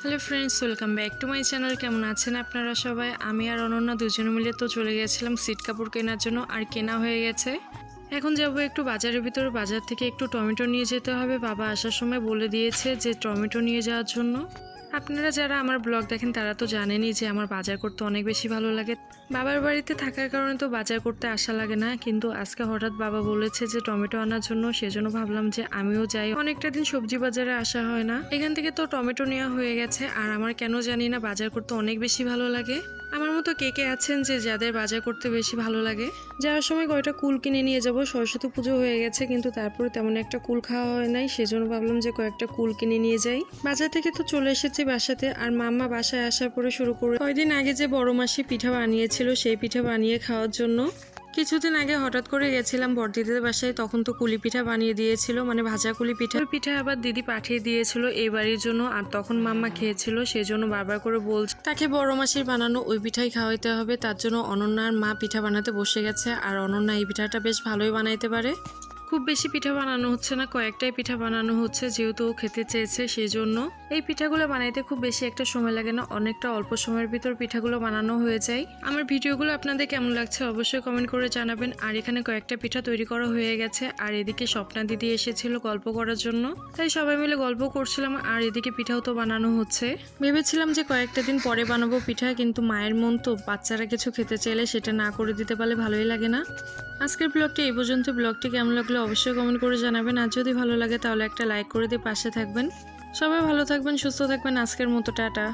Hello friends, welcome back to my channel. কেমন আছেন আপনারা সবাই? আমি আর অনন্যা দুজনে মিলে তো চলে গেছিলাম সিট কাপড় কেনার জন্য, আর কেনা হয়ে গেছে। এখন যাবো একটু বাজারের ভিতরে। বাজার থেকে একটু টমেটো নিয়ে যেতে হবে। বাবা আসার সময় বলে দিয়েছে যে টমেটো নিয়ে যাওয়ার জন্য। আপনারা যারা আমার ব্লগ দেখেন তারা তো জানেনই যে আমার বাজার করতে অনেক বেশি ভালো লাগে। বাবার বাড়িতে থাকার কারণে তো বাজার করতে আসা লাগে না, কিন্তু আজকে হঠাৎ বাবা বলেছে যে টমেটো আনার জন্য, সেজন্য ভাবলাম যে আমিও যাই। অনেকটা দিন সবজি বাজারে আসা হয় না। এখান থেকে তো টমেটো নেওয়া হয়ে গেছে। আর আমার কেন জানি না বাজার করতে অনেক বেশি ভালো লাগে। আমার মতো কে কে আছেন যে যাদের বাজার করতে বেশি ভালো লাগে? যাওয়ার সময় কয়টা কুল কিনে নিয়ে যাব। সরস্বতী পুজো হয়ে গেছে, কিন্তু তারপরে তেমন একটা কুল খাওয়া হয় নাই, সেজন্য ভাবলাম যে কয়েকটা কুল কিনে নিয়ে যাই। বাজার থেকে তো চলে এসেছি বাসাতে। আর মাম্মা বাসায় আসার পরে শুরু করে কয়দিন আগে যে বড় মাসি পিঠা বানিয়েছিল সেই পিঠা বানিয়ে খাওয়ার জন্য। কিছুদিন আগে হঠাৎ করে গেছিলাম বড়দিদিদের বাসায়, তখন তো কুলি পিঠা বানিয়ে দিয়েছিল, মানে ভাজা কুলি পিঠা। ওই পিঠা আবার দিদি পাঠিয়ে দিয়েছিল এই বাড়ির জন্য, আর তখন মাম্মা খেয়েছিল, সেই জন্য বারবার করে বলছে তাকে বড় মাসির বানানো ওই পিঠাই খাওয়াইতে হবে। তার জন্য অনন্যার মা পিঠা বানাতে বসে গেছে। আর অনন্যা এই পিঠাটা বেশ ভালোই বানাইতে পারে। খুব বেশি পিঠা বানানো হচ্ছে না, কয়েকটাই পিঠা বানানো হচ্ছে, যেহেতু ও খেতে চেয়েছে সেই জন্য। এই পিঠাগুলো বানাইতে খুব বেশি একটা সময় লাগে না, অনেকটা অল্প সময়ের ভিতর পিঠাগুলো বানানো হয়ে যায়। আমার ভিডিওগুলো আপনাদের কেমন লাগছে অবশ্যই কমেন্ট করে জানাবেন। আর এখানে কয়েকটা পিঠা তৈরি করা হয়ে গেছে। আর এদিকে স্বপ্না দিদি এসেছিল গল্প করার জন্য, তাই সবাই মিলে গল্প করছিলাম। আর এদিকে পিঠাও তো বানানো হচ্ছে। ভেবেছিলাম যে কয়েকটা দিন পরে বানাবো পিঠা, কিন্তু মায়ের মন তো, বাচ্চারা কিছু খেতে চাইলে সেটা না করে দিতে পারলে ভালোই লাগে না। আজকের ব্লগটি এই পর্যন্ত। ব্লগটি কেমন লাগলো অবশ্যই কমেন্ট করে জানাবেন। আর যদি ভালো লাগে তাহলে একটা লাইক করে দিয়ে পাশে থাকবেন। সবাই ভালো থাকবেন, সুস্থ থাকবেন। আজকের মতো টাটা।